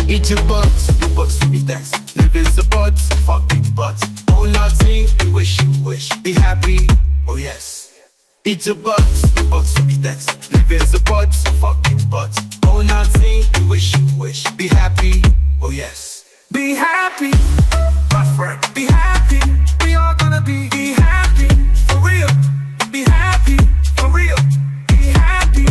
Eat your bucks will be thanks. Live is a bud, fuck big butts. Oh nothing, you wish. Be happy, oh yes. Eat your bucks will be thanks. Live is a bud, fuck big butts. Oh nothing, you wish. Be happy, oh yes. Be happy, my friend. Be happy, we all gonna be happy, for real. Be happy, for real. Be happy.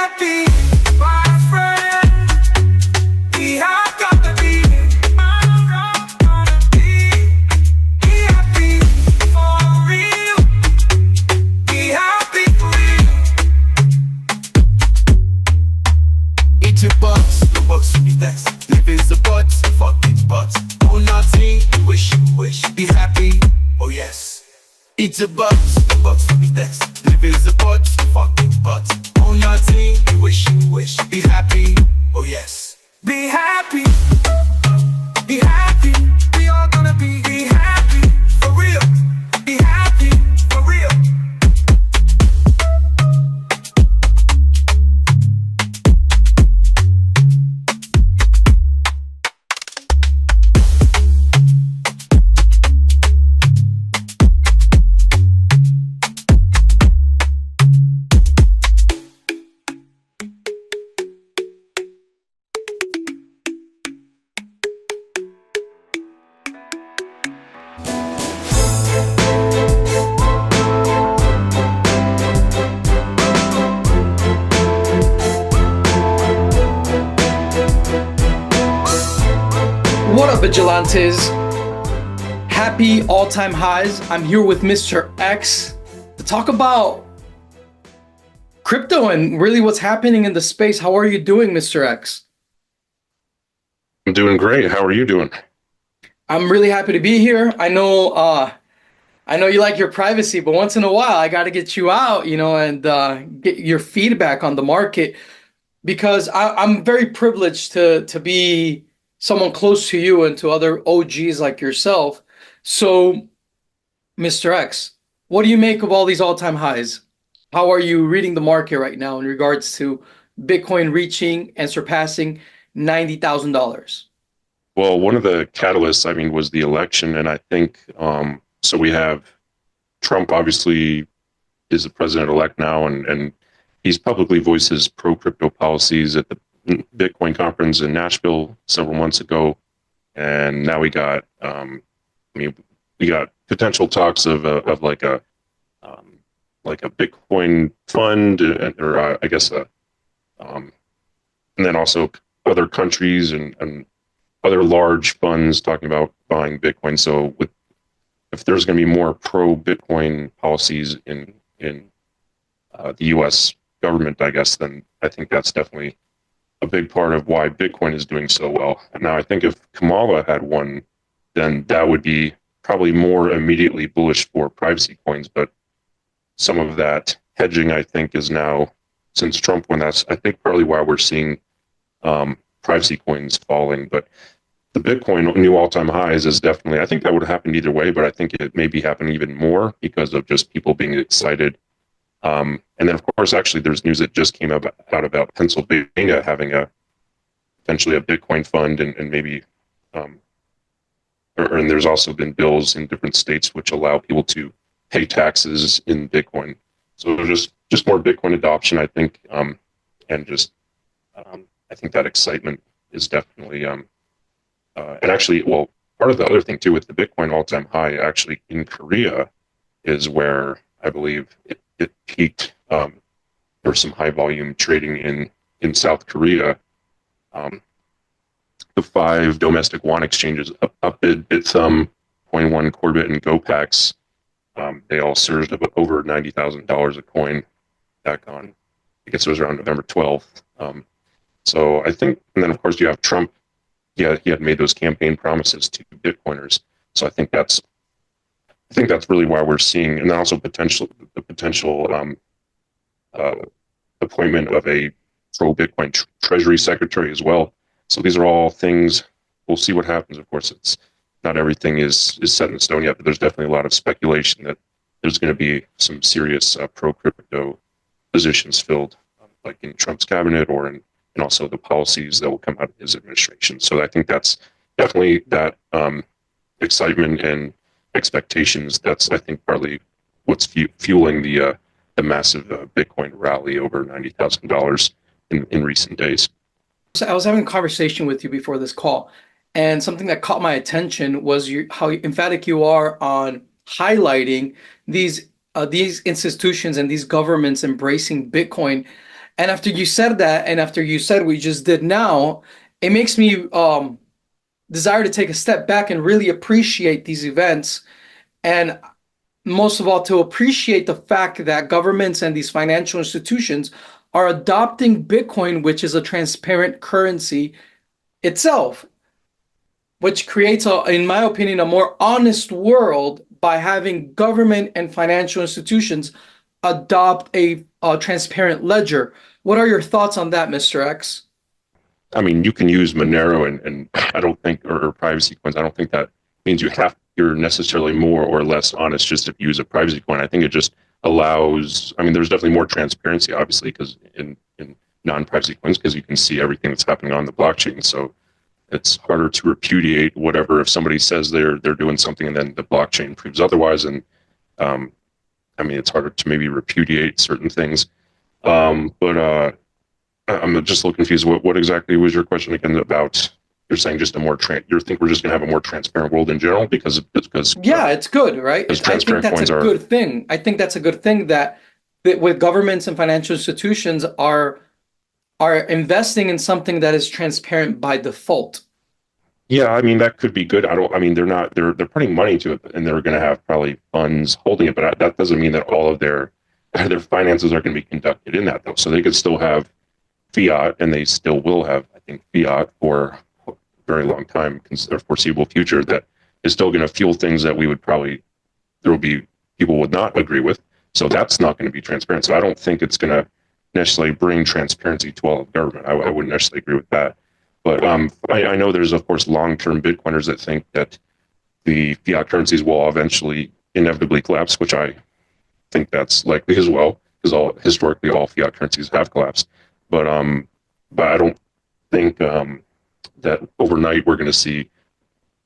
Happy, my friend. Be happy, be happy for real. Be happy for real. Eat your bucks will be thanks. Live is a bud, fuck these butts. Oh nothing, you wish. Be happy, oh yes. Eat your bucks will be thanks. Live is a bud, fuck these butts. Oh nothing, you wish. Be happy, oh yes. Be happy, be happy. We all gonna be happy, for real. Be happy, for real. What up, Vigilantes? Happy all-time highs. I'm here with Mr. X to talk about crypto and really what's happening in the space. How are you doing, Mr. X? I'm doing great. How are you doing? I'm really happy to be here. I know you like your privacy, but once in a while I got to get you out, and get your feedback on the market, because I'm very privileged to be someone close to you and to other OGs like yourself. So, Mr. X, what do you make of all these all-time highs? How are you reading the market right now in regards to Bitcoin reaching and surpassing $90,000? Well, one of the catalysts, was the election, and I think so. We have Trump, obviously, is the president-elect now, and he's publicly voiced his pro-crypto policies at the Bitcoin conference in Nashville several months ago, and now we got we got potential talks of like a Bitcoin fund, or I guess and then also other countries and other large funds talking about buying Bitcoin. So if there's going to be more pro-Bitcoin policies in the U.S. government, I guess, then I think that's definitely a big part of why Bitcoin is doing so well. And now I think if Kamala had won, then that would be probably more immediately bullish for privacy coins. But some of that hedging, I think, is now, since Trump won, that's, I think, partly why we're seeing privacy coins falling. But the Bitcoin new all-time highs is definitely, I think that would have happened either way, but I think it may be happening even more because of just people being excited. And then, of course, actually, there's news that just came out about Pennsylvania having potentially a Bitcoin fund, and maybe, and there's also been bills in different states which allow people to pay taxes in Bitcoin. So just more Bitcoin adoption, I think, and just I think that excitement is definitely, and actually, well, part of the other thing too with the Bitcoin all-time high, actually in Korea, is where I believe it peaked. There was some high volume trading in South Korea. The 5 domestic won exchanges, Upbid, Bithumb, Coin1, Corbit, and GoPax, they all surged up over $90,000 a coin back on, I guess it was around November 12th. So I think, and then of course you have Trump. He had made those campaign promises to Bitcoiners. So I think that's I think that's really why we're seeing, and then also the potential appointment of a pro-Bitcoin Treasury Secretary as well. So these are all things. We'll see what happens. Of course, it's not everything is set in stone yet, but there's definitely a lot of speculation that there's going to be some serious pro-crypto positions filled, like in Trump's cabinet or in and also the policies that will come out of his administration. So I think that's definitely that excitement and expectations. That's, I think, partly what's fueling the massive Bitcoin rally over $90,000 in recent days. So I was having a conversation with you before this call, and something that caught my attention was how emphatic you are on highlighting these institutions and these governments embracing Bitcoin. And after you said that, and after you said what you just did now, it makes me desire to take a step back and really appreciate these events. And most of all, to appreciate the fact that governments and these financial institutions are adopting Bitcoin, which is a transparent currency itself, which creates, in my opinion, a more honest world by having government and financial institutions adopt a transparent ledger. What are your thoughts on that, Mr. X? I mean, you can use Monero and I don't think, or privacy coins. I don't think that means you're necessarily more or less honest just if you use a privacy coin. I think it just allows, I mean, there's definitely more transparency, obviously, because in non-privacy coins, because you can see everything that's happening on the blockchain. So it's harder to repudiate whatever if somebody says they're doing something and then the blockchain proves otherwise. And I mean, it's harder to maybe repudiate certain things. But I'm just a little confused. What exactly was your question again about? You're saying just a more you think we're just going to have a more transparent world in general because yeah, it's good, right? I think that's a good thing. I think that's a good thing that with governments and financial institutions are investing in something that is transparent by default. Yeah, I mean that could be good. I mean they're putting money to it, and they're going to have probably funds holding it, but that doesn't mean that all of their finances are going to be conducted in that though. So they could still have fiat, and they still will have, I think, fiat for a very long time, or foreseeable future, that is still going to fuel things that there will be people would not agree with. So that's not going to be transparent. So I don't think it's going to necessarily bring transparency to all of government. I wouldn't necessarily agree with that. But I know there's, of course, long-term Bitcoiners that think that the fiat currencies will eventually inevitably collapse, which I think that's likely as well, because historically all fiat currencies have collapsed. But I don't think that overnight we're going to see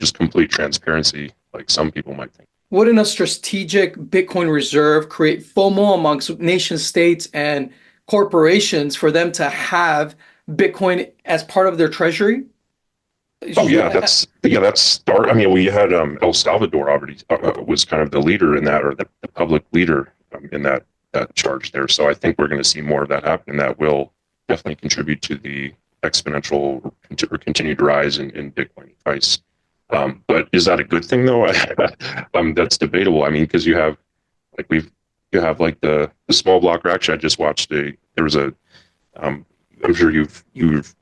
just complete transparency like some people might think. Wouldn't a strategic Bitcoin reserve create FOMO amongst nation states and corporations for them to have Bitcoin as part of their treasury? Oh yeah, that's I mean, we had El Salvador already was kind of the leader in that, or the public leader in that charge there. So I think we're going to see more of that happen, and that will definitely contribute to the exponential or continued rise in Bitcoin price. But is that a good thing though? That's debatable. I mean, because you have the small block reaction. I just watched there was a I'm sure you've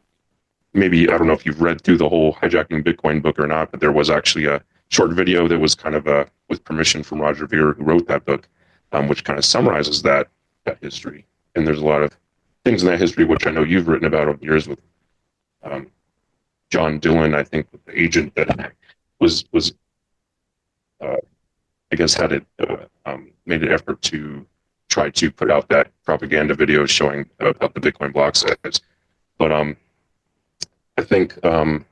maybe, I don't know if you've read through the whole Hijacking Bitcoin book or not, but there was actually a short video that was kind of with permission from Roger Ver, who wrote that book, which kind of summarizes that history. And there's a lot of things in that history which I know you've written about over the years with John Dillon, I think, the agent that was I guess had it made an effort to try to put out that propaganda video showing about the Bitcoin block size. But I think the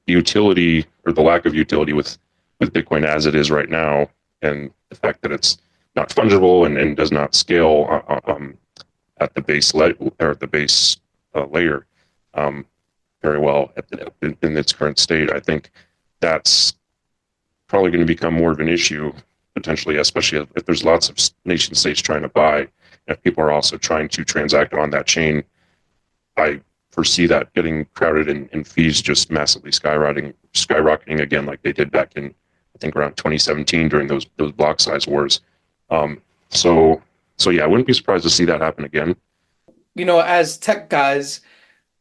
utility or the lack of utility with Bitcoin as it is right now, and the fact that it's not fungible and does not scale at the base layer very well in its current state, I think that's probably going to become more of an issue potentially, especially if there's lots of nation states trying to buy. If people are also trying to transact on that chain, I foresee that getting crowded and fees just massively skyrocketing again, like they did back in, I think, around 2017 during those block size wars. So yeah, I wouldn't be surprised to see that happen again. You know, as tech guys,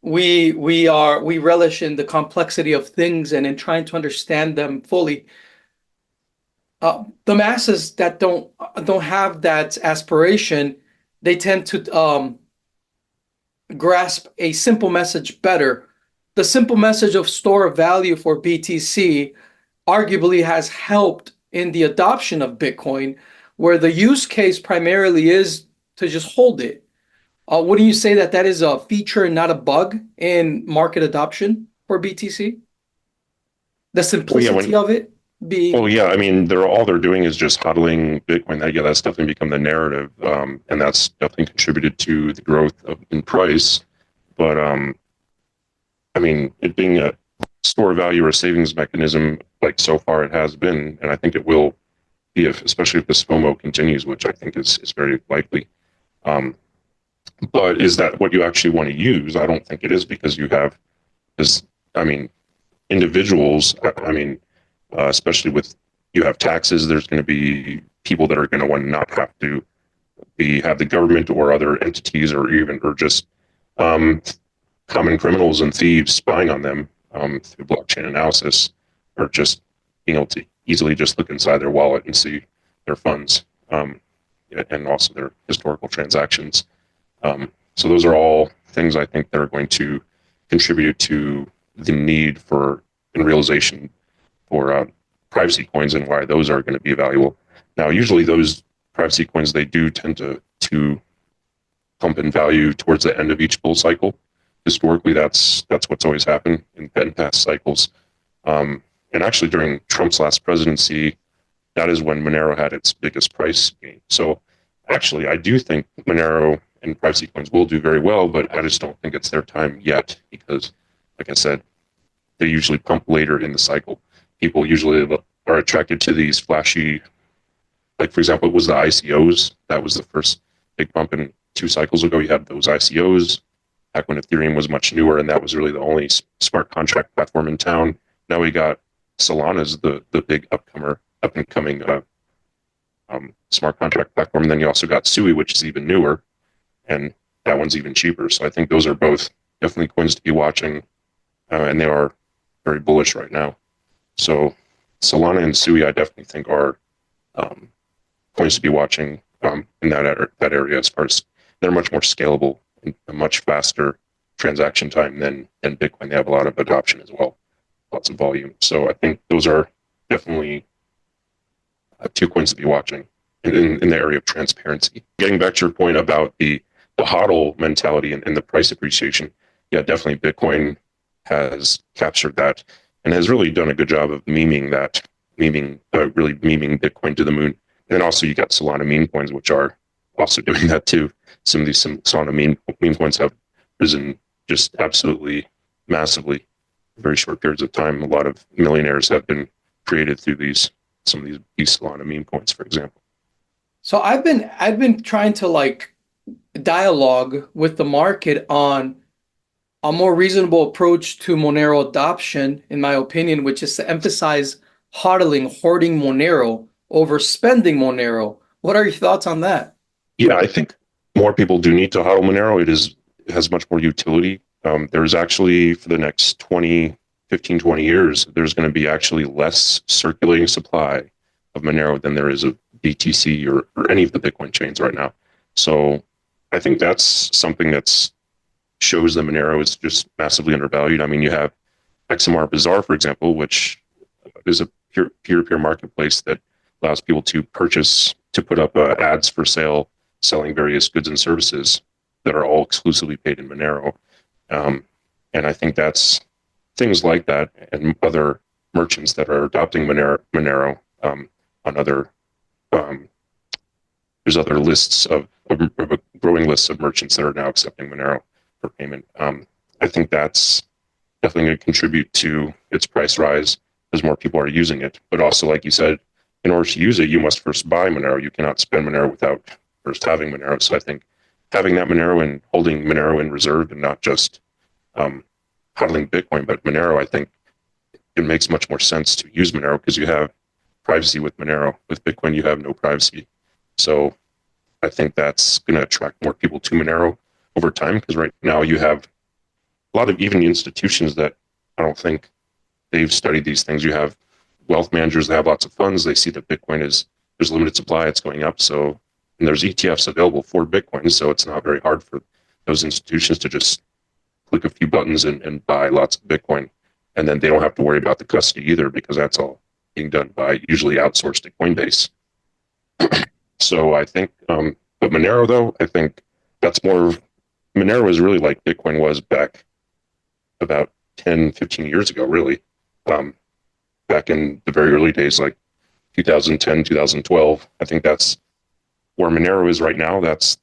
we relish in the complexity of things and in trying to understand them fully. The masses that don't have that aspiration, they tend to grasp a simple message better. The simple message of store of value for BTC arguably has helped in the adoption of Bitcoin, where the use case primarily is to just hold it. Wouldn't you say that that is a feature and not a bug in market adoption for BTC? The Well, yeah, simplicity of it being. well, yeah. I mean, they're doing is just hodling Bitcoin. That's definitely become the narrative, and that's definitely contributed to the growth in price. But I mean, it being a store value or savings mechanism, like so far it has been, and I think it will be, especially if this FOMO continues, which I think is very likely. Um, but is that what you actually want to use? I don't think it is, because I mean, individuals, I mean, especially with, you have taxes, there's going to be people that are going to want to not have to have the government or other entities, or just common criminals and thieves spying on them through blockchain analysis, or just being able to easily just look inside their wallet and see their funds, and also their historical transactions. So those are all things I think that are going to contribute to the need for and realization for privacy coins, and why those are going to be valuable. Now, usually those privacy coins, they do tend to pump in value towards the end of each bull cycle. Historically, that's what's always happened in past cycles. And actually, during Trump's last presidency, that is when Monero had its biggest price gain. So actually, I do think Monero and privacy coins will do very well, but I just don't think it's their time yet, because, like I said, they usually pump later in the cycle. People usually are attracted to these flashy, like, for example, it was the ICOs. That was the first big bump in 2 cycles ago. You had those ICOs back when Ethereum was much newer, and that was really the only smart contract platform in town. Now we got Solana's the big up and coming smart contract platform. And then you also got Sui, which is even newer, and that one's even cheaper. So I think those are both definitely coins to be watching, and they are very bullish right now. So Solana and Sui, I definitely think, are coins to be watching in that area, as far as they're much more scalable and a much faster transaction time than Bitcoin. They have a lot of adoption as well, lots of volume. So I think those are definitely 2 coins to be watching in the area of transparency. Getting back to your point about the hodl mentality and the price appreciation, yeah, definitely Bitcoin has captured that and has really done a good job of really memeing Bitcoin to the moon. And then also you got Solana meme coins, which are also doing that too. Some of these Solana meme coins have risen just absolutely massively in very short periods of time. A lot of millionaires have been created through some of these Solana meme coins, for example. So I've been trying to like dialogue with the market on a more reasonable approach to Monero adoption, in my opinion, which is to emphasize hoarding Monero over spending Monero. What are your thoughts on that? Yeah, I think more people do need to hodl Monero. It has much more utility. There's actually, for the next 20 years, there's going to be actually less circulating supply of Monero than there is of BTC or any of the Bitcoin chains right now. So I think that's something that shows that Monero is just massively undervalued. I mean, you have XMR Bazaar, for example, which is a peer-to-peer marketplace that allows people to put up ads for sale, selling various goods and services that are all exclusively paid in Monero. And I think that's things like that, and other merchants that are adopting Monero on other. There's other lists of a growing list of merchants that are now accepting Monero for payment. I think that's definitely going to contribute to its price rise as more people are using it. But also, like you said, in order to use it, you must first buy Monero. You cannot spend Monero without first having Monero. So I think having that Monero and holding Monero in reserve, and not just hodling Bitcoin, but Monero, I think it makes much more sense to use Monero, because you have privacy with Monero. With Bitcoin, you have no privacy. So I think that's going to attract more people to Monero over time, because right now you have a lot of even institutions that I don't think they've studied these things. You have wealth managers that have lots of funds, they see that Bitcoin there's limited supply, it's going up. So, and there's ETFs available for Bitcoin. So it's not very hard for those institutions to just click a few buttons and buy lots of Bitcoin. And then they don't have to worry about the custody either, because that's all being done by usually outsourced to Coinbase. So I think, but Monero though, I think that's more, Monero is really like Bitcoin was back about 10, 15 years ago, really. Back in the very early days, like 2010, 2012. I think that's where Monero is right now. That's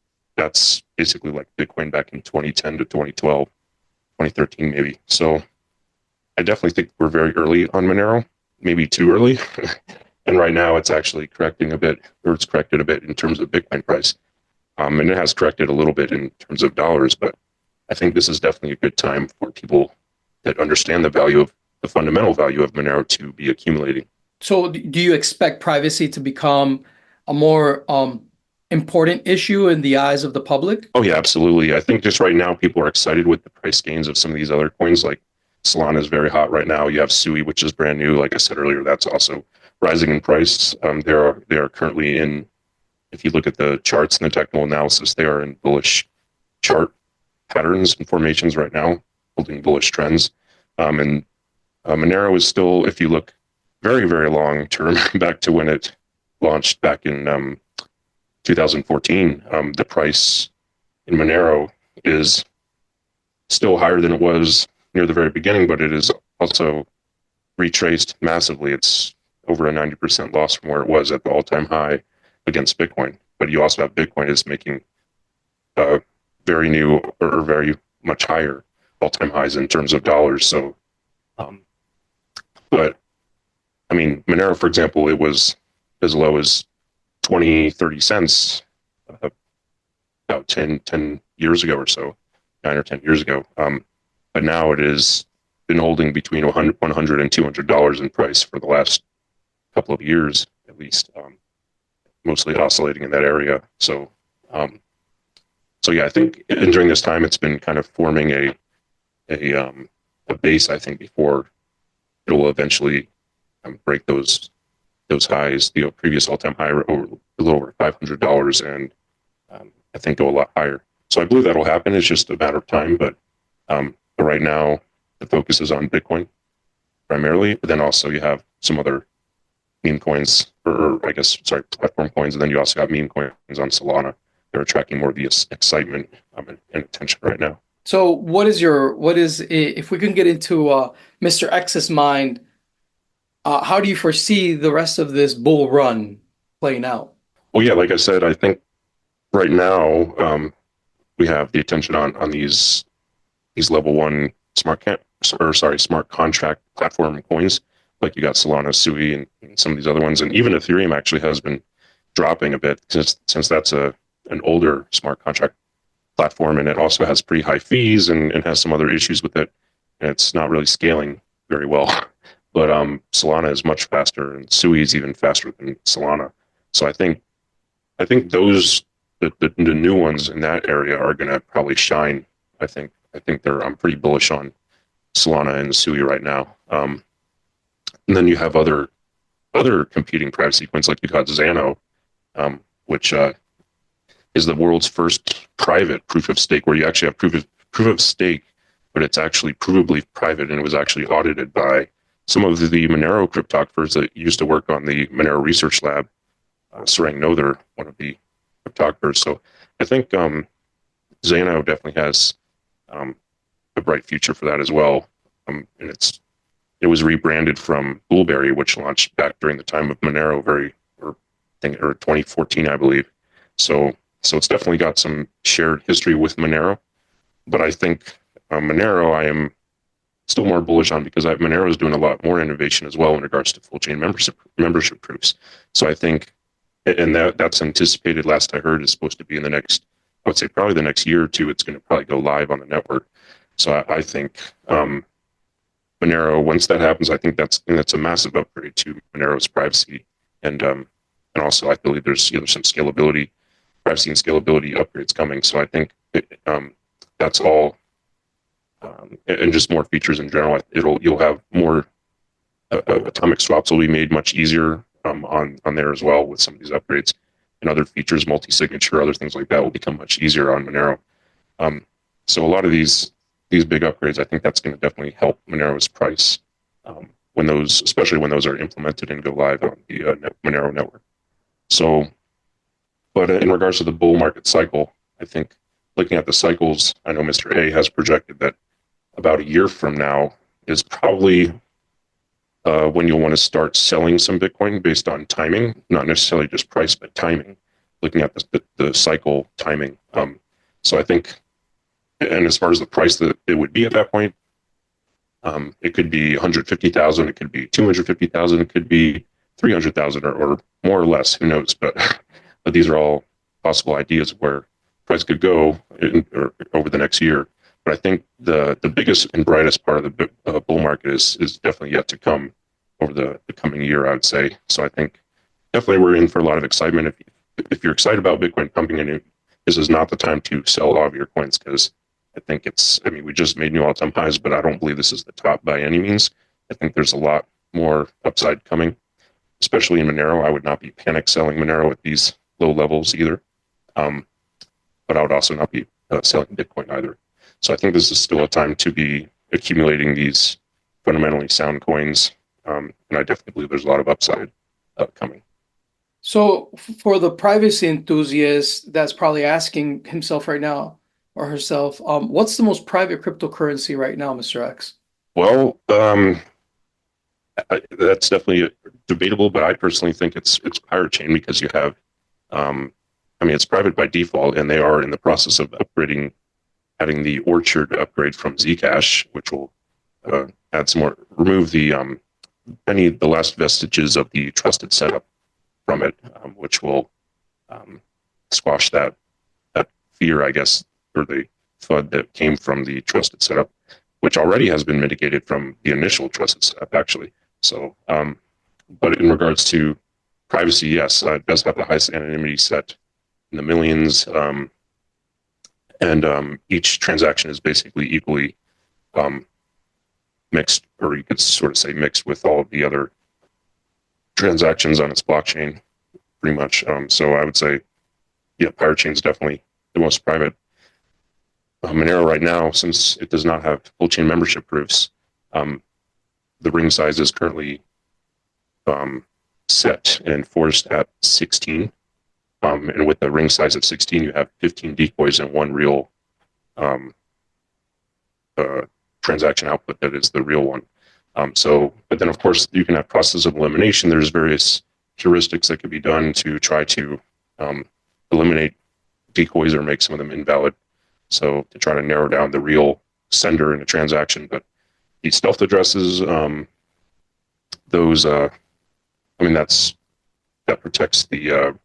basically like Bitcoin back in 2010 to 2012, 2013 maybe. So I definitely think we're very early on Monero, maybe too early. And right now it's actually correcting a bit, or it's corrected a bit in terms of Bitcoin price. And it has corrected a little bit in terms of dollars, but I think this is definitely a good time for people that understand the fundamental value of Monero to be accumulating. So do you expect privacy to become a more important issue in the eyes of the public? Oh yeah, absolutely. I think just right now people are excited with the price gains of some of these other coins. Like Solana is very hot right now. You have Sui, which is brand new. Like I said earlier, that's also rising in price. They are currently in, if you look at the charts and the technical analysis, they are in bullish chart patterns and formations right now, holding bullish trends. And Monero is still, if you look very, very long term, back to when it launched back in 2014, the price in Monero is still higher than it was near the very beginning, but it is also retraced massively. It's over a 90% loss from where it was at the all-time high against Bitcoin. But you also have Bitcoin is making very new or very much higher all-time highs in terms of dollars. So, but I mean, Monero, for example, it was as low as 20, 30 cents about 10 years ago or so, 9 or 10 years ago. But now it has been holding between $100 and $200 in price for the last couple of years, at least, mostly oscillating in that area. So, so yeah, I think during this time, it's been kind of forming a base, I think, before it will eventually break those highs. The previous all-time high a little over $500, and I think go a lot higher. So I believe that'll happen. It's just a matter of time. But right now, the focus is on Bitcoin primarily. But then also you have some other meme coins, or I guess, sorry, platform coins, and then you also have meme coins on Solana. They're attracting more of the excitement and attention right now. So if we can get into Mr. X's mind, how do you foresee the rest of this bull run playing out? Well, yeah, like I said, I think right now we have the attention on these level one smart contract platform coins. Like you got Solana, Sui, and some of these other ones, and even Ethereum actually has been dropping a bit since that's an older smart contract platform, and it also has pretty high fees and has some other issues with it, and it's not really scaling very well. But Solana is much faster, and Sui is even faster than Solana. So I think those the new ones in that area are going to probably shine. I think I'm pretty bullish on Solana and Sui right now. And then you have other competing privacy coins, like you got Zano, which is the world's first private proof of stake, where you actually have proof of stake, but it's actually provably private, and it was actually audited by some of the Monero cryptographers that used to work on the Monero Research Lab. Soaring, they're one of the cryptographers. So I think Zano definitely has a bright future for that as well. And it was rebranded from Bullberry, which launched back during the time of Monero, or 2014, I believe. So it's definitely got some shared history with Monero. But I think Monero, I am still more bullish on, because Monero is doing a lot more innovation as well in regards to full chain membership proofs. So I think, and that's anticipated, last I heard, is supposed to be in the next, I would say probably the next year or two, it's going to probably go live on the network. So I think Monero, once that happens, I think that's a massive upgrade to Monero's privacy, and also I believe there's some scalability, privacy and scalability upgrades coming. So I think that's all, and just more features in general. You'll have more atomic swaps will be made much easier on there as well with some of these upgrades and other features, multi-signature, other things like that will become much easier on Monero. So a lot of these big upgrades, I think that's going to definitely help Monero's price when those, especially when those are implemented and go live on the Monero network. So, but in regards to the bull market cycle, I think looking at the cycles, I know Mr. A has projected that about a year from now is probably when you'll want to start selling some Bitcoin based on timing, not necessarily just price, but timing, looking at the cycle timing. So I think, and as far as the price that it would be at that point, it could be 150,000, it could be 250,000, it could be 300,000 or more or less, who knows? But these are all possible ideas of where price could go over the next year. But I think the biggest and brightest part of the bull market is definitely yet to come over the coming year, I would say. So I think definitely we're in for a lot of excitement. If you're excited about Bitcoin pumping in, this is not the time to sell all of your coins, because I think we just made new all-time highs, but I don't believe this is the top by any means. I think there's a lot more upside coming, especially in Monero. I would not be panic selling Monero at these low levels either. But I would also not be selling Bitcoin either. So I think this is still a time to be accumulating these fundamentally sound coins. And I definitely believe there's a lot of upside coming. So for the privacy enthusiast that's probably asking himself right now or herself, what's the most private cryptocurrency right now, Mr. X? Well, that's definitely debatable, but I personally think it's Pirate Chain, because you have, it's private by default, and they are in the process of upgrading, having the Orchard upgrade from Zcash, which will add some more, remove the last vestiges of the trusted setup from it, which will squash that fear, I guess, or the FUD that came from the trusted setup, which already has been mitigated from the initial trusted setup, actually. So, but in regards to privacy, yes, it does have the highest anonymity set in the millions, and each transaction is basically equally mixed, or you could sort of say mixed with all of the other transactions on its blockchain, pretty much. So I would say, yeah, Pirate Chain is definitely the most private. Monero right now, since it does not have full chain membership proofs, the ring size is currently set and enforced at 16. And with the ring size at 16, you have 15 decoys and one real transaction output that is the real one. But then of course you can have process of elimination. There's various heuristics that can be done to try to eliminate decoys or make some of them invalid. So to try to narrow down the real sender in a transaction. But the stealth addresses, that protects the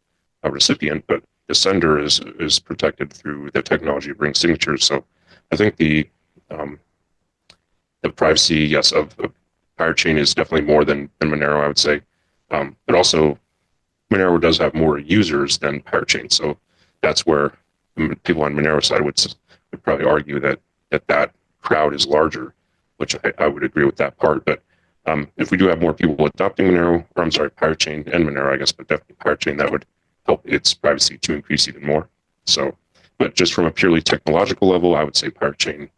recipient, but the sender is protected through the technology of ring signatures. So I think the privacy, yes, of Pirate Chain is definitely more than Monero, I would say. But also Monero does have more users than Pirate Chain. So that's where people on Monero side would probably argue that crowd is larger, which I would agree with that part. But if we do have more people adopting Pirate Chain and Monero, I guess, but definitely Pirate Chain, that would help its privacy to increase even more. So, but just from a purely technological level, I would say Pirate Chain,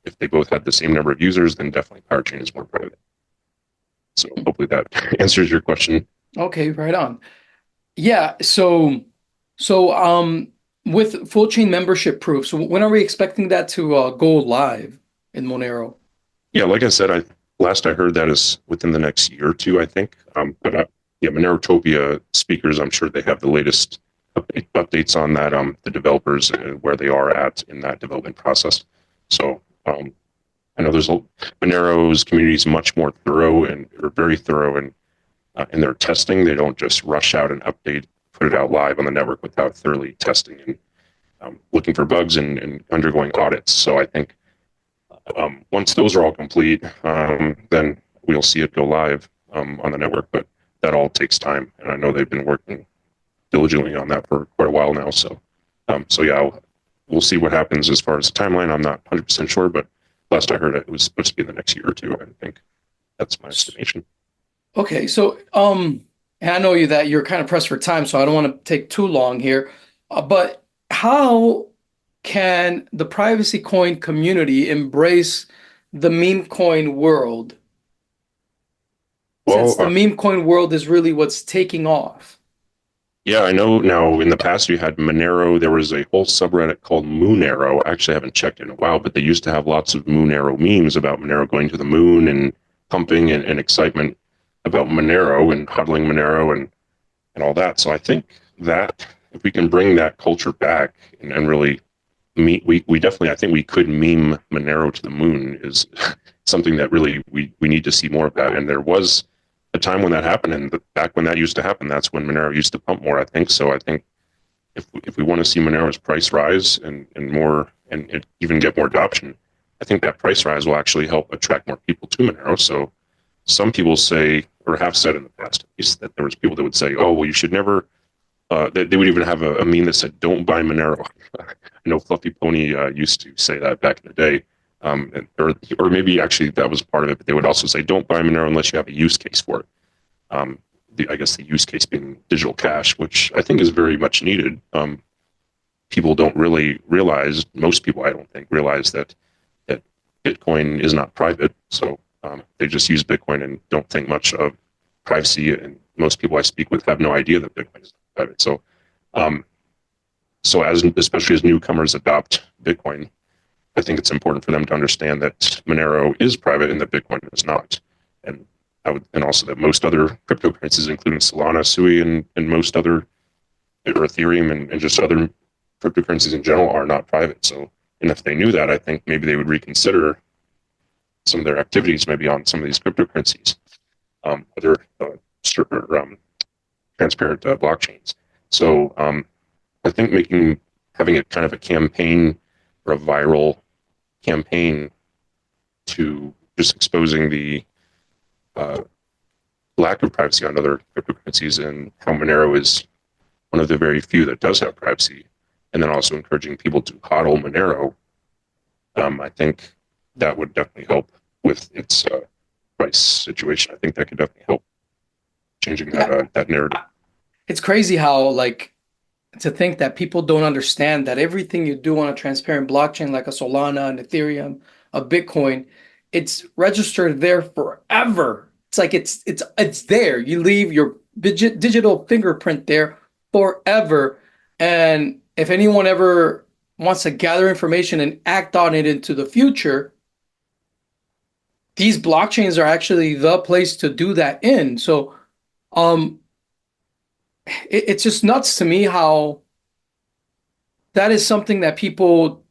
if they both had the same number of users, then definitely Pirate Chain is more private. So hopefully that answers your question. Okay, right on. Yeah, so with full chain membership proofs, when are we expecting that to go live in Monero? Yeah, like I said, last I heard that is within the next year or two, I think. But Monerotopia speakers, I'm sure they have the latest updates on that, the developers and where they are at in that development process. So I know Monero's community is much more thorough or very thorough in their testing. They don't just rush out and update, put it out live on the network without thoroughly testing and looking for bugs and undergoing audits. So I think once those are all complete, then we'll see it go live on the network. But that all takes time, and I know they've been working diligently on that for quite a while now. So yeah, we'll see what happens as far as the timeline. I'm not 100% sure, but last I heard, it was supposed to be in the next year or two. I think that's my estimation. Okay, so and I know you that you're kind of pressed for time, so I don't want to take too long here. But how can the privacy coin community embrace the meme coin world, since Well, the meme coin world is really what's taking off? yeah, I know now in the past you had Monero. There was a whole subreddit called Moonero. I actually haven't checked in a while, but they used to have lots of Moonero memes about Monero going to the moon and pumping and excitement about Monero and huddling Monero and all that. So I think that if we can bring that culture back and really we definitely, I think we could meme Monero to the moon is something that really we need to see more of that. And there was a time when that happened, and back when that used to happen, that's when Monero used to pump more. I think so. I think if we want to see Monero's price rise and more and even get more adoption, I think that price rise will actually help attract more people to Monero. So some people say, or have said in the past, at least, that there was people that would say, "Oh, well, you should never." They would even have a meme that said, "Don't buy Monero." I know Fluffy Pony used to say that back in the day, or maybe actually that was part of it. But they would also say, "Don't buy Monero unless you have a use case for it." I guess the use case being digital cash, which I think is very much needed. People don't really realize. Most people, I don't think, realize that Bitcoin is not private. So they just use Bitcoin and don't think much of privacy. And most people I speak with have no idea that Bitcoin is not private. So um, so as especially as newcomers adopt Bitcoin, I think it's important for them to understand that Monero is private and that Bitcoin is not. And and also that most other cryptocurrencies, including Solana, Sui, and most other, or Ethereum, and just other cryptocurrencies in general, are not private. So, and if they knew that, I think maybe they would reconsider some of their activities, maybe on some of these cryptocurrencies, other transparent blockchains. So, I think having a kind of a campaign or a viral campaign to just exposing the uh, lack of privacy on other cryptocurrencies and how Monero is one of the very few that does have privacy, and then also encouraging people to hodl Monero. I think that would definitely help with its price situation. I think that could definitely help changing Yeah, that narrative. it's crazy how like to think that people don't understand that everything you do on a transparent blockchain like a Solana, an Ethereum, a Bitcoin, it's registered there forever. It's like it's there. You leave your digital fingerprint there forever. And if anyone ever wants to gather information and act on it into the future, these blockchains are actually the place to do that in. So um it's just nuts to me how that is something that people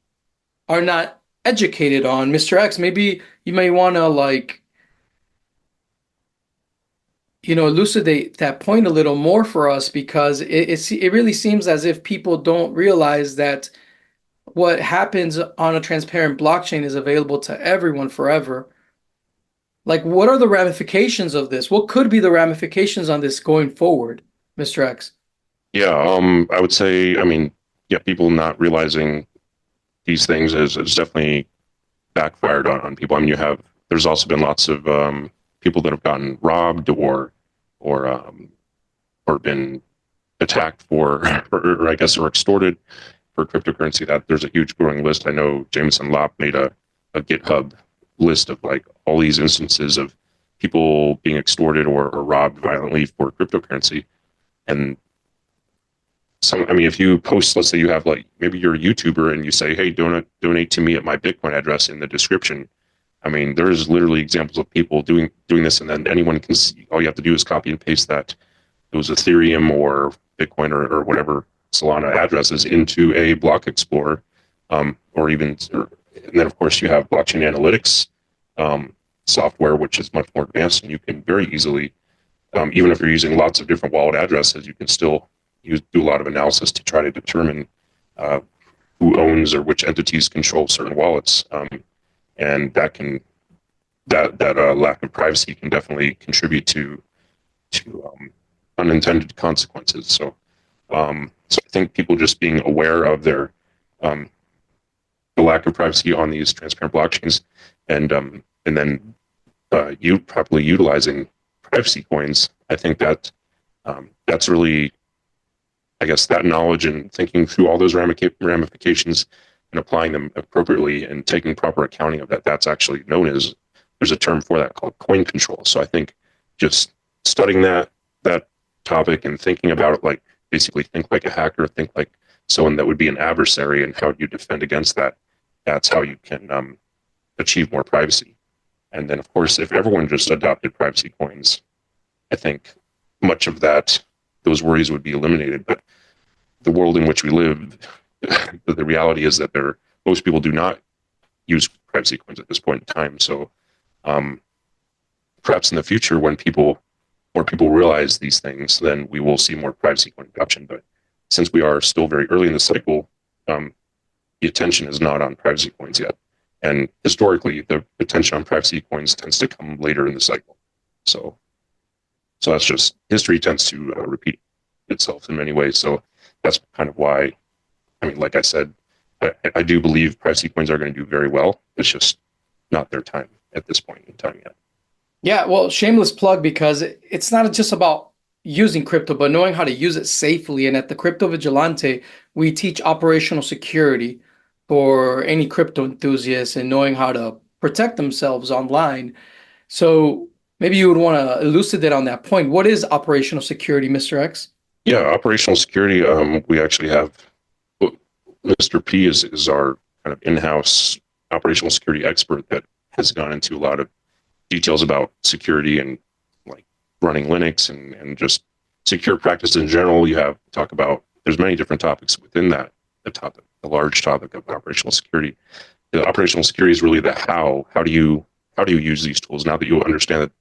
are not educated on. Mr. X, maybe you may want to like, elucidate that point a little more for us because it really seems as if people don't realize that what happens on a transparent blockchain is available to everyone forever. Like, what are the ramifications of this? What could be the ramifications on this going forward, Mr. X? Yeah, I would say, I mean, yeah, people not realizing these things is definitely backfired on people. I mean, there's also been lots of people that have gotten robbed or or been attacked or I guess, or extorted for cryptocurrency. That there's a huge growing list. I know Jameson Lopp made a GitHub list of like all these instances of people being extorted or robbed violently for cryptocurrency. And I mean, if you post, let's say you have like, maybe you're a YouTuber and you say, "Hey, donate to me at my Bitcoin address" in the description. I mean, there's literally examples of people doing this, and then anyone can see. All you have to do is copy and paste that those Ethereum or Bitcoin or whatever Solana addresses into a block explorer, and then of course you have blockchain analytics software, which is much more advanced, and you can very easily, even if you're using lots of different wallet addresses, you can still do a lot of analysis to try to determine uh, who owns or which entities control certain wallets, and that lack of privacy can definitely contribute to unintended consequences. So I think people just being aware of um, the lack of privacy on these transparent blockchains, and then you properly utilizing privacy coins, I think that that's really, I guess, that knowledge and thinking through all those ramifications and applying them appropriately and taking proper accounting of that. That's actually known as, there's a term for that called coin control. So I think just studying that topic and thinking about it, like basically think like a hacker, think like someone that would be an adversary, and how do you defend against that? That's how you can achieve more privacy. And then, of course, if everyone just adopted privacy coins, I think much of those worries would be eliminated. But the world in which we live, the reality is that most people do not use privacy coins at this point in time. So perhaps in the future, when more people realize these things, then we will see more privacy coin adoption. But since we are still very early in the cycle, the attention is not on privacy coins yet. And historically, the attention on privacy coins tends to come later in the cycle. So that's just, history tends to repeat itself in many ways. So that's kind of why, I mean, like I said, I do believe privacy coins are going to do very well. It's just not their time at this point in time yet. Yeah, well, shameless plug, because it's not just about using crypto, but knowing how to use it safely. And at the Crypto Vigilante, we teach operational security for any crypto enthusiasts and knowing how to protect themselves online. So maybe you would want to elucidate on that point. What is operational security, Mr. X? Yeah, operational security. We actually have Mr. P is our kind of in-house operational security expert that has gone into a lot of details about security and like running Linux and just secure practice in general. There's many different topics within that, the large topic of operational security. The operational security is really the how do you use these tools? Now that you understand that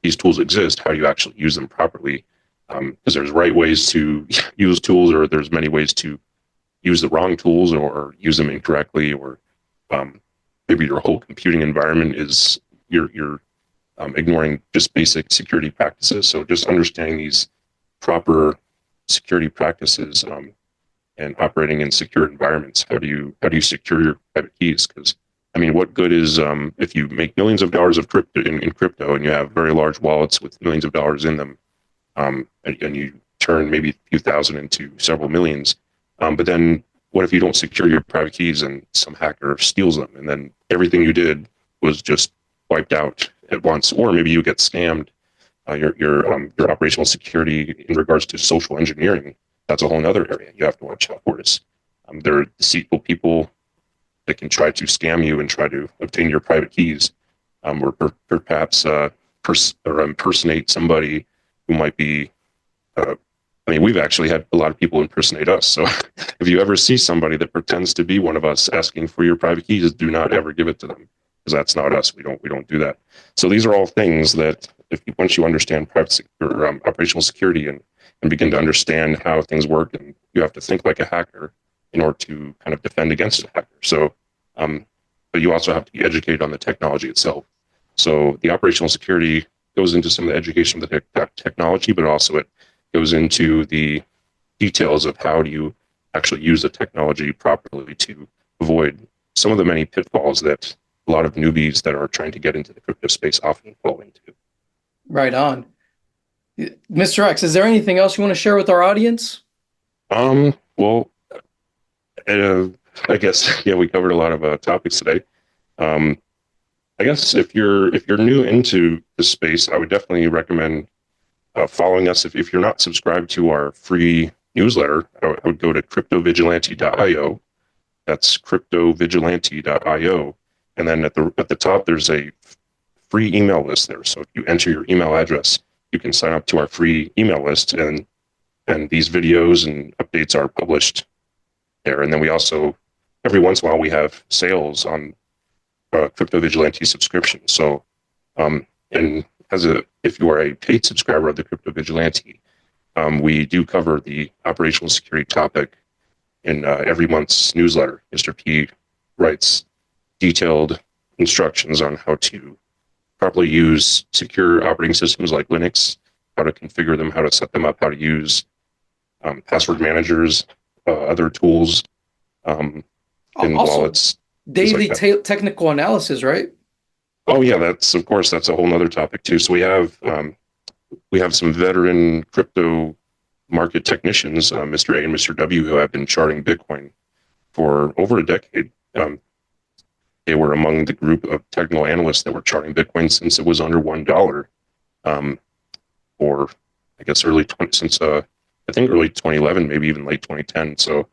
these tools exist, how do you actually use them properly? Because there's right ways to use tools, or there's many ways to use the wrong tools or use them incorrectly, or maybe your whole computing environment is you're ignoring just basic security practices. So just understanding these proper security practices and operating in secure environments. How do you secure your private keys? Because I mean, what good is if you make millions of dollars of crypto in crypto and you have very large wallets with millions of dollars in them, and you turn maybe a few thousand into several millions, but then what if you don't secure your private keys and some hacker steals them, and then everything you did was just wiped out at once? Or maybe you get scammed. Your operational security in regards to social engineering, that's a whole other area you have to watch out for. There are deceitful people that can try to scam you and try to obtain your private keys, or perhaps impersonate somebody who might be. I mean, we've actually had a lot of people impersonate us. So if you ever see somebody that pretends to be one of us asking for your private keys, do not ever give it to them, because that's not us. We don't do that. So these are all things that once you understand privacy or operational security and begin to understand how things work, and you have to think like a hacker in order to kind of defend against a hacker. So, but you also have to be educated on the technology itself. So the operational security goes into some of the education of the technology, but also it goes into the details of how do you actually use the technology properly to avoid some of the many pitfalls that a lot of newbies that are trying to get into the crypto space often fall into. Right on. Mr. X, is there anything else you want to share with our audience? Well, I guess, yeah, we covered a lot of topics today. I guess if you're new into this space, I would definitely recommend following us. If you're not subscribed to our free newsletter, I would go to cryptovigilante.io. That's cryptovigilante.io. And then at the top, there's a free email list there. So if you enter your email address, you can sign up to our free email list, and these videos and updates are published there. And then we also, every once in a while, we have sales on Crypto Vigilante subscription. So, and if you are a paid subscriber of the Crypto Vigilante, we do cover the operational security topic in every month's newsletter. Mr. P writes detailed instructions on how to properly use secure operating systems like Linux, how to configure them, how to set them up, how to use password managers, other tools, and wallets. Daily like technical analysis, right? Oh yeah, that's a whole nother topic too. So we have we have some veteran crypto market technicians, Mr. A and Mr. W, who have been charting Bitcoin for over a decade. They were among the group of technical analysts that were charting Bitcoin since it was under $1, or I guess early 2011, maybe even late 2010. So,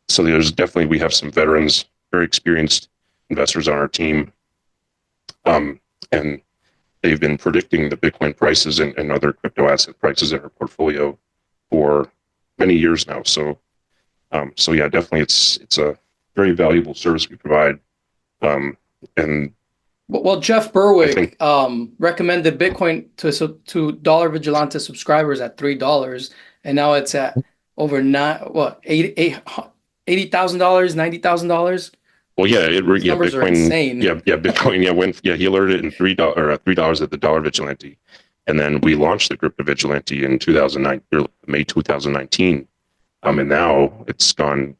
so there's definitely, we have some veterans, very experienced investors on our team, and they've been predicting the Bitcoin prices and other crypto asset prices in our portfolio for many years now. So, so yeah, definitely, it's a very valuable service we provide. And well, Jeff Berwick recommended Bitcoin to Dollar Vigilante subscribers at $3, and now it's at over $80,000, $90,000. Well, yeah, Numbers are Bitcoin, insane. Bitcoin, he alerted it in $3 at the Dollar Vigilante, and then we launched the Crypto Vigilante in May 2019, and now it's gone.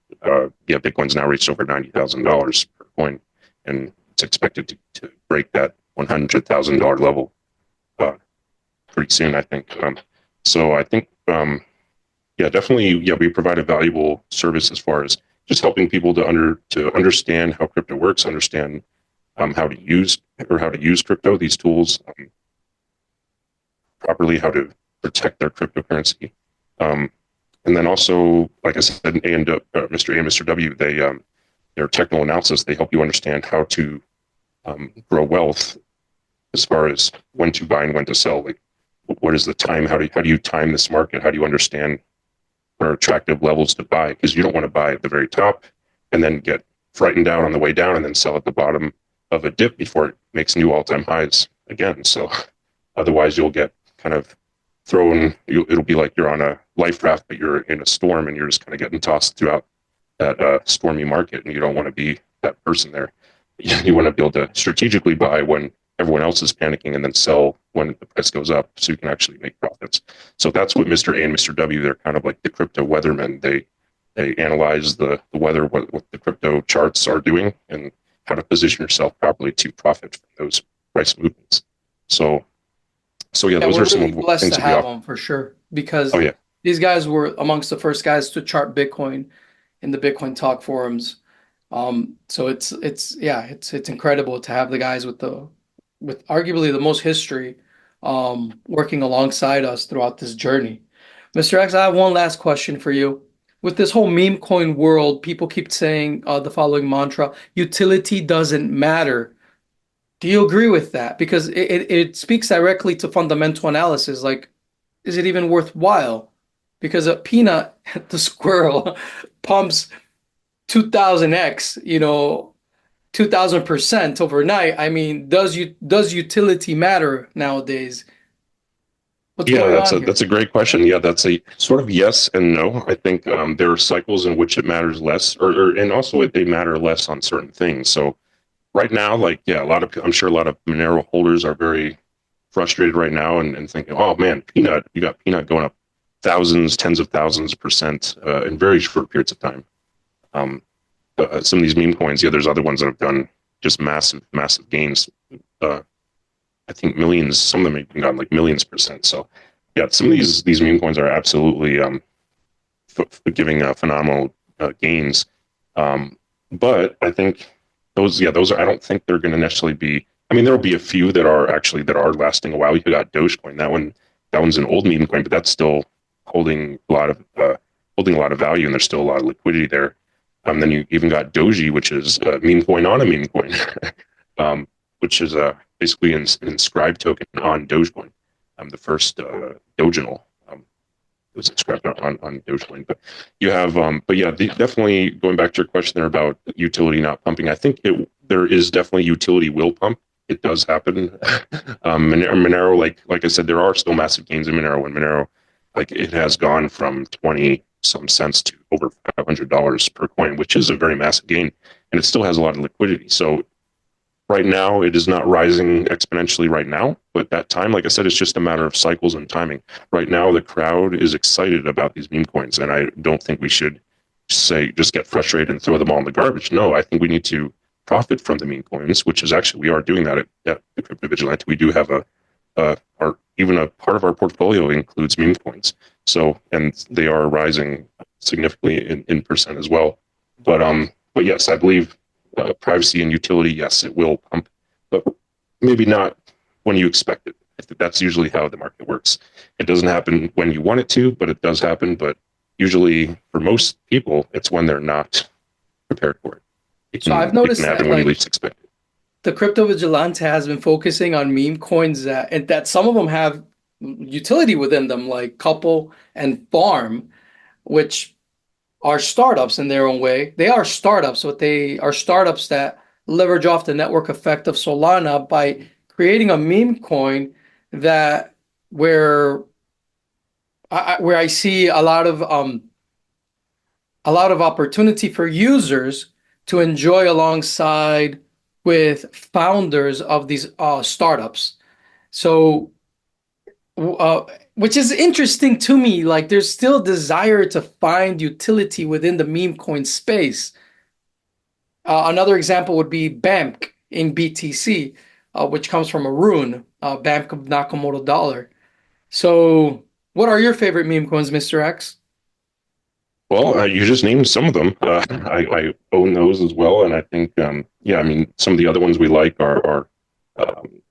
Bitcoin's now reached over $90,000 per coin, and it's expected to break that $100,000 level pretty soon, I think. So I think, definitely, we provide a valuable service as far as just helping people to understand how crypto works, understand how to use crypto, these tools properly, how to protect their cryptocurrency. And then also, like I said, Mr. A and Mr. W, their technical analysis, they help you understand how to grow wealth as far as when to buy and when to sell. Like, what is the time? How do you time this market? How do you understand what are attractive levels to buy? Because you don't want to buy at the very top and then get frightened out on the way down and then sell at the bottom of a dip before it makes new all-time highs again. So otherwise, you'll get kind of thrown. It'll be like you're on a life raft, but you're in a storm and you're just kind of getting tossed throughout that stormy market, and you don't want to be that person there. You want to be able to strategically buy when everyone else is panicking and then sell when the price goes up, so you can actually make profits. So that's what Mr. A and Mr. W, they're kind of like the crypto weathermen. They analyze the weather, what the crypto charts are doing, and how to position yourself properly to profit from those price movements. So yeah, those are some really of the blessed things to that we have offer. them for sure, because Oh yeah. these guys were amongst the first guys to chart Bitcoin in the Bitcoin Talk forums. So it's incredible to have the guys with arguably the most history working alongside us throughout this journey. Mr. X, I have one last question for you. With this whole meme coin world, people keep saying the following mantra: utility doesn't matter. Do you agree with that? Because it speaks directly to fundamental analysis. Like, is it even worthwhile? Because a peanut, the squirrel, pumps 2000x, 2000% overnight. I mean, does utility matter nowadays? What's going on here? That's a great question. Yeah, that's a sort of yes and no. I think there are cycles in which it matters less, and also they matter less on certain things. So right now, I'm sure a lot of Monero holders are very frustrated right now and thinking, oh man, you got peanut going up thousands, tens of thousands % in very short periods of time. Some of these meme coins, there's other ones that have done just massive gains. I think millions, some of them have gotten like millions %. So yeah, some of these meme coins are absolutely giving phenomenal gains. But I think those are, I don't think they're going to necessarily be, I mean, there'll be a few that are lasting a while. You got Dogecoin, that one's an old meme coin, but that's still holding a lot of value, and there's still a lot of liquidity there. Then you even got DOGE, which is a meme coin on a meme coin, which is basically an inscribed token on Dogecoin. The first Doginal was inscribed on Dogecoin. But you have, definitely going back to your question there about utility not pumping. I think there is definitely utility will pump. It does happen. Monero, like I said, there are still massive gains in Monero. When Monero, it has gone from 20 some cents to over $500 per coin, which is a very massive gain, and it still has a lot of liquidity. So right now, it is not rising exponentially right now, but that time, like I said, it's just a matter of cycles and timing. Right now, the crowd is excited about these meme coins, and I don't think we should just get frustrated and throw them all in the garbage. No, I think we need to profit from the meme coins, which is actually, we are doing that at the Crypto Vigilante. We do have a our even a part of our portfolio includes meme coins. So, and they are rising significantly in percent as well. But yes, I believe privacy and utility, yes, it will pump, but maybe not when you expect it. I think that's usually how the market works. It doesn't happen when you want it to, but it does happen. But usually for most people, it's when they're not prepared for it. So I've noticed it can happen that when you like least expect it. the crypto vigilante has been focusing on meme coins and that some of them have utility within them, like Couple and Farm, which are startups in their own way. They are startups, but they are startups that leverage off the network effect of Solana by creating a meme coin that where I see a lot of opportunity for users to enjoy alongside with founders of these startups. So, which is interesting to me. Like, there's still desire to find utility within the meme coin space. Another example would be BAMC in BTC, which comes from a rune, BAMC of Nakamoto dollar. So, what are your favorite meme coins, Mr. X? Well, you just named some of them. I own those as well, and I think, yeah, I mean, some of the other ones we like are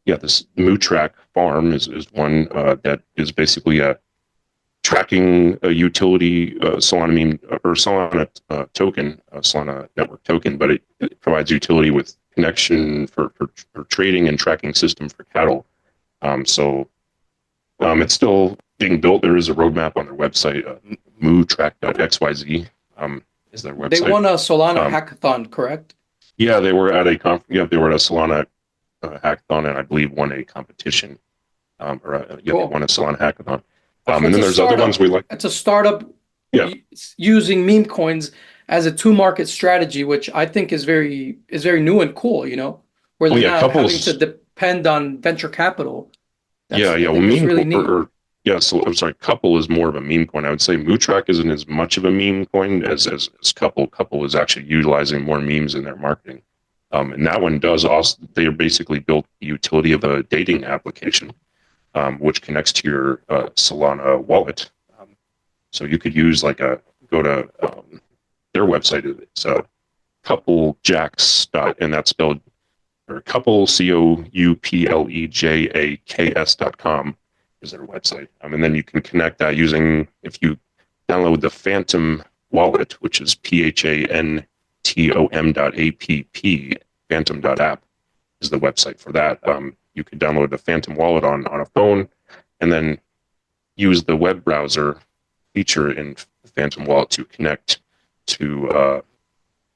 this Mootrack Farm is one that is basically a tracking a utility Solana meme or Solana token, Solana network token, but it provides utility with connection for trading and tracking system for cattle. It's still being built. There is a roadmap on their website, mootrack.xyz is their website. They won a Solana hackathon, correct? Yeah, they were at a they were at a Solana hackathon, and I believe won a competition. Cool. They won a Solana hackathon. And then there's other ones we like. It's a startup using meme coins as a two-market strategy, which I think is very new and cool, you know, where they're not having to depend on venture capital. Well, meme really neat. So I'm sorry, Couple is more of a meme coin. I would say Mootrack isn't as much of a meme coin as Couple. Couple is actually utilizing more memes in their marketing. And that one does also, they basically built the utility of a dating application, which connects to your Solana wallet. So you could use go to their website. It's couplejacks. And that's spelled, or couple, COUPLEJAKS.com is their website. And then you can connect that using, if you download the Phantom wallet, which is PHANTOM.app, phantom.app is the website for that. You could download the Phantom wallet on a phone and then use the web browser feature in Phantom wallet to connect to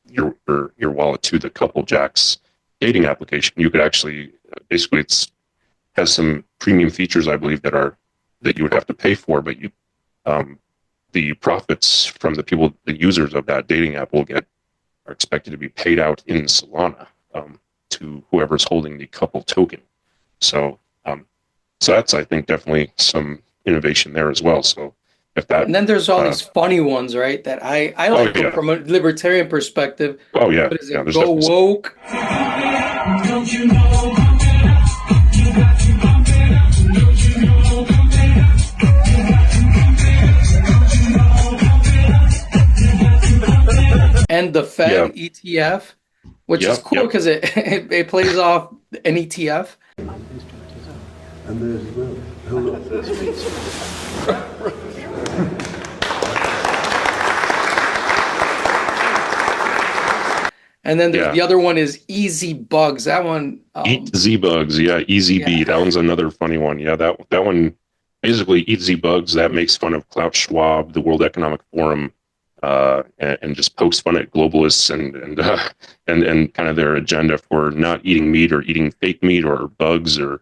your wallet to the Couple Jacks dating application. You could actually, basically has some premium features, I believe, that you would have to pay for, but the profits from the users of that dating app are expected to be paid out in Solana to whoever's holding the Couple token. So that's, I think, definitely some innovation there as well. So and then there's all these funny ones, right? That I like them from a libertarian perspective. Oh yeah, what is it? Go woke. Don't you know? And the Fed ETF, which is cool because it plays off an ETF. And there's hello. And then the other one is Easy Bugs. That one. Easy Bugs, Easy B. That one's another funny one. Yeah, that one basically Easy Bugs that makes fun of Klaus Schwab, the World Economic Forum, and just pokes fun at globalists and kind of their agenda for not eating meat or eating fake meat or bugs or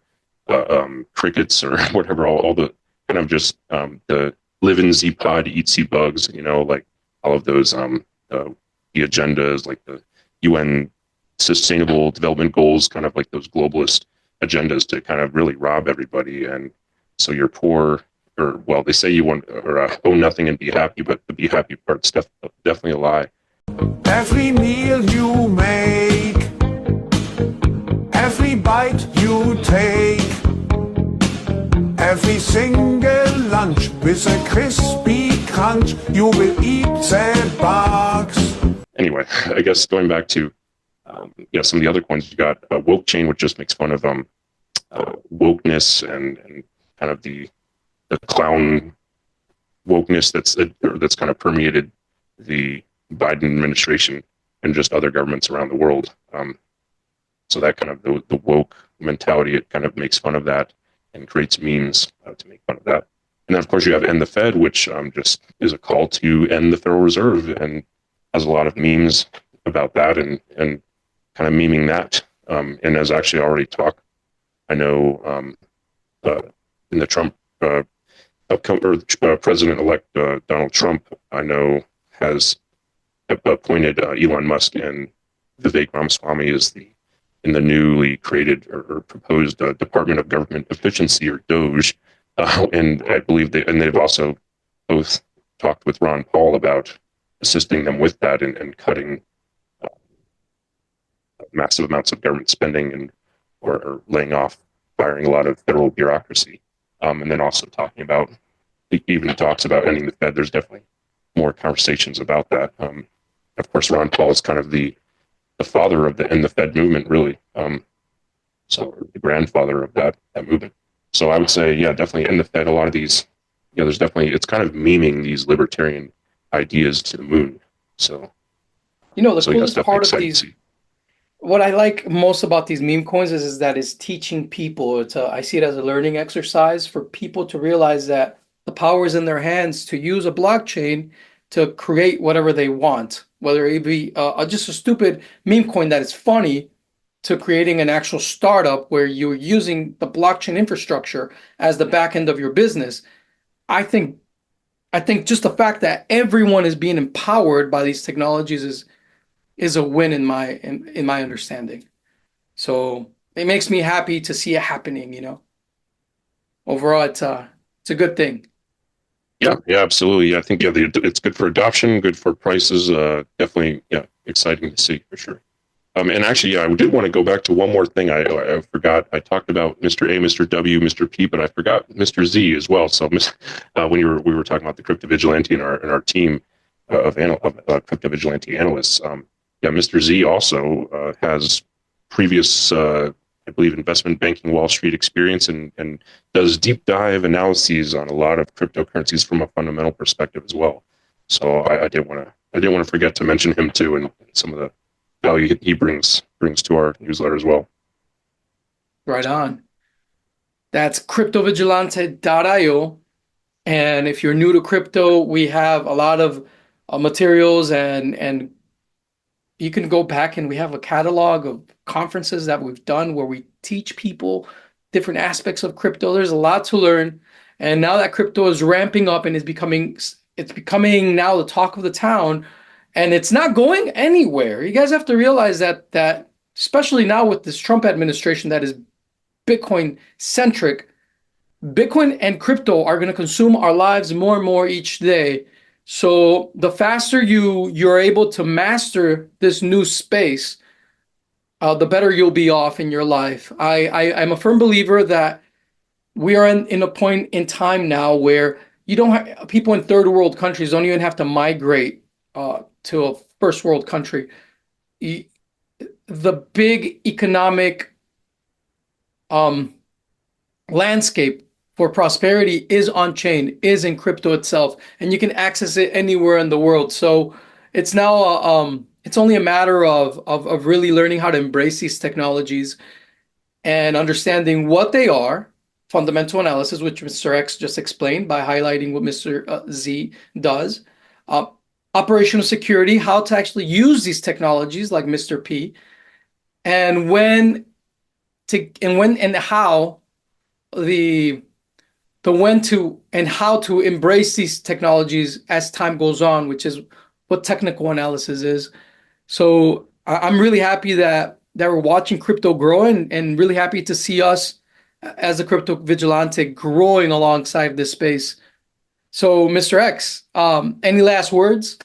crickets or whatever. All the kind of just the live in Z pod, eat Z bugs. You know, like all of those the agendas, like the UN Sustainable Development Goals, kind of like those globalist agendas to kind of really rob everybody. And so you're poor, or well, they say you want or own nothing and be happy, but the be happy part's definitely a lie. Every meal you make, every bite you take, every single lunch with a crispy crunch. You will eat the bugs. Anyway, I guess going back to some of the other coins, you got Woke Chain, which just makes fun of wokeness and kind of the clown wokeness that's kind of permeated the Biden administration and just other governments around the world. So that kind of the woke mentality, it kind of makes fun of that and creates memes to make fun of that. And then of course you have End the Fed, which just is a call to end the Federal Reserve and has a lot of memes about that and kind of memeing that. And as actually already talked, I know in the Trump President-elect Donald Trump, I know has appointed Elon Musk and Vivek Ramaswamy as in the newly created or proposed Department of Government Efficiency, or DOGE, and I believe they've also both talked with Ron Paul about assisting them with that and cutting massive amounts of government spending or laying off, firing a lot of federal bureaucracy, and then also talking about, even talks about ending the Fed. There's definitely more conversations about that. Of course, Ron Paul is kind of the father of the End the Fed movement, really. So the grandfather of that movement. So I would say, yeah, definitely End the Fed. A lot of these, there's definitely, it's kind of memeing these libertarian ideas to the moon. So, the coolest part of these, what I like most about these meme coins is that it's teaching people. I see it as a learning exercise for people to realize that the power is in their hands to use a blockchain to create whatever they want, whether it be just a stupid meme coin that is funny, to creating an actual startup where you're using the blockchain infrastructure as the back end of your business. I think just the fact that everyone is being empowered by these technologies is a win in my understanding. So it makes me happy to see it happening. Overall, it's a good thing. Yeah, absolutely. I think it's good for adoption, good for prices. Definitely, exciting to see for sure. And actually, I did want to go back to one more thing. I forgot. I talked about Mr. A, Mr. W, Mr. P, but I forgot Mr. Z as well. So when we were talking about the Crypto Vigilante and our team of Crypto Vigilante analysts, Mr. Z also has previous, I believe, investment banking Wall Street experience and does deep dive analyses on a lot of cryptocurrencies from a fundamental perspective as well. So I didn't want to forget to mention him too, and some of the value he brings to our newsletter as well. Right on. That's cryptovigilante.io. And if you're new to crypto, we have a lot of materials and you can go back and we have a catalog of conferences that we've done where we teach people different aspects of crypto. There's a lot to learn. And now that crypto is ramping up and it's becoming now the talk of the town, and it's not going anywhere. You guys have to realize that especially now with this Trump administration that is Bitcoin centric, Bitcoin and crypto are going to consume our lives more and more each day. So the faster you're able to master this new space, the better you'll be off in your life. I'm a firm believer that we are in a point in time now where you don't have, people in third world countries don't even have to migrate to a first world country. The big economic landscape for prosperity is on chain, is in crypto itself, and you can access it anywhere in the world. So it's now it's only a matter of really learning how to embrace these technologies and understanding what they are. Fundamental analysis, which Mr. X just explained by highlighting what Mr. Z does. Operational security, how to actually use these technologies like Mr. P, and how to embrace these technologies as time goes on, which is what technical analysis is. So I'm really happy that we're watching crypto grow and really happy to see us as a Crypto Vigilante growing alongside this space. So, Mr. X, any last words?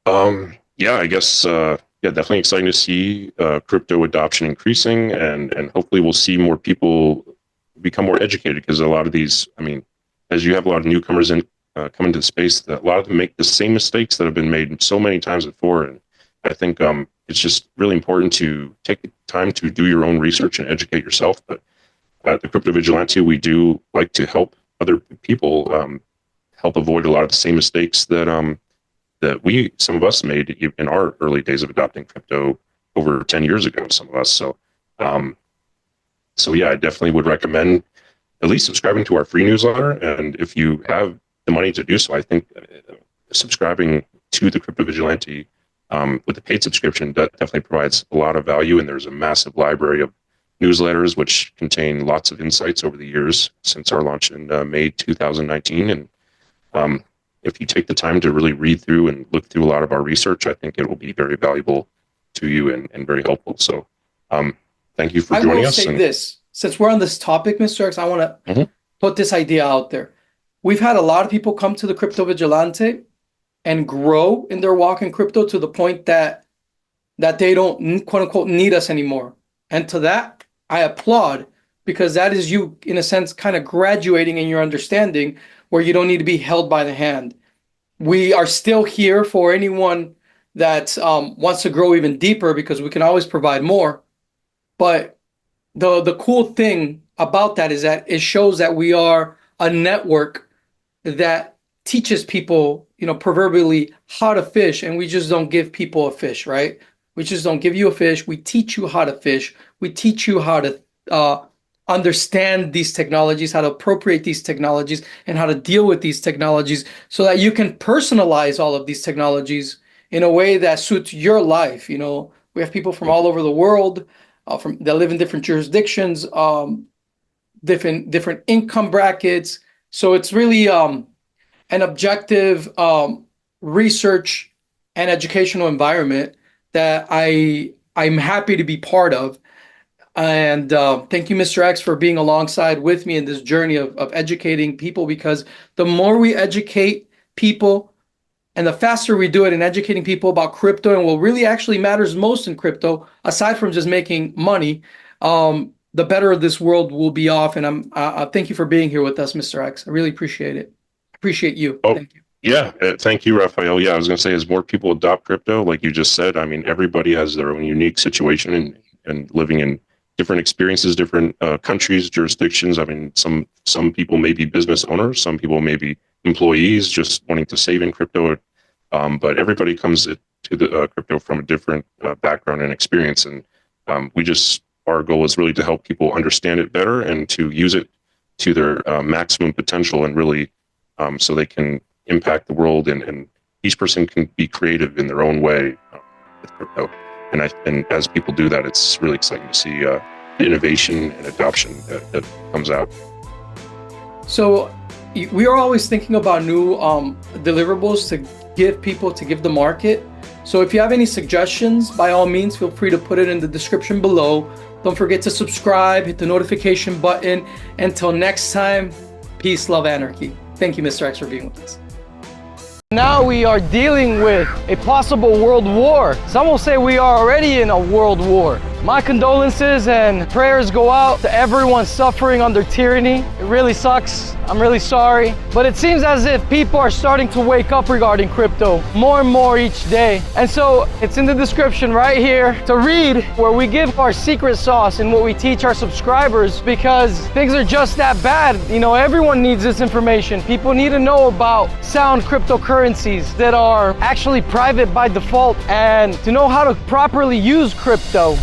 I guess definitely exciting to see crypto adoption increasing, and hopefully we'll see more people become more educated, because a lot of these, I mean, as you have a lot of newcomers in come into the space, that a lot of them make the same mistakes that have been made so many times before. And I think it's just really important to take the time to do your own research and educate yourself. But at the Crypto Vigilante, we do like to help other people help avoid a lot of the same mistakes that some of us made in our early days of adopting crypto over 10 years ago, some of us. So yeah, I definitely would recommend at least subscribing to our free newsletter. And if you have the money to do so, I think subscribing to the Crypto Vigilante with the paid subscription, that definitely provides a lot of value. And there's a massive library of newsletters which contain lots of insights over the years since our launch in May 2019. And if you take the time to really read through and look through a lot of our research, I think it will be very valuable to you and very helpful. So thank you for joining us. I will say this, since we're on this topic, Mr. X, I want to put this idea out there. We've had a lot of people come to the Crypto Vigilante and grow in their walk in crypto to the point that they don't, quote unquote, need us anymore. And to that, I applaud, because that is you, in a sense, kind of graduating in your understanding where you don't need to be held by the hand. We are still here for anyone that wants to grow even deeper, because we can always provide more. But the cool thing about that is that it shows that we are a network that teaches people, proverbially how to fish, and we just don't give people a fish, right? We just don't give you a fish. We teach you how to fish. We teach you how to understand these technologies, how to appropriate these technologies, and how to deal with these technologies so that you can personalize all of these technologies in a way that suits your life. We have people from all over the world, that live in different jurisdictions, different income brackets. So it's really an objective research and educational environment that I'm happy to be part of. And thank you, Mr. X, for being alongside with me in this journey of educating people, because the more we educate people and the faster we do it in educating people about crypto and what really actually matters most in crypto, aside from just making money, the better this world will be off. And thank you for being here with us, Mr. X. I really appreciate it. Appreciate you. Oh, thank you. Yeah, thank you, Raphael. Yeah, I was going to say, as more people adopt crypto, like you just said, I mean, everybody has their own unique situation and living in different experiences, different countries, jurisdictions. I mean, some people may be business owners, some people may be employees just wanting to save in crypto, but everybody comes to the crypto from a different background and experience. And our goal is really to help people understand it better and to use it to their maximum potential, and really so they can impact the world, and each person can be creative in their own way with crypto. And as people do that, it's really exciting to see innovation and adoption that comes out. So we are always thinking about new deliverables to give the market. So if you have any suggestions, by all means, feel free to put it in the description below. Don't forget to subscribe, hit the notification button. Until next time, peace, love, anarchy. Thank you, Mr. X, for being with us. Now we are dealing with a possible world war. Some will say we are already in a world war. My condolences and prayers go out to everyone suffering under tyranny. It really sucks. I'm really sorry. But it seems as if people are starting to wake up regarding crypto more and more each day. And so it's in the description right here to read, where we give our secret sauce and what we teach our subscribers, because things are just that bad. Everyone needs this information. People need to know about sound cryptocurrencies that are actually private by default, and to know how to properly use crypto.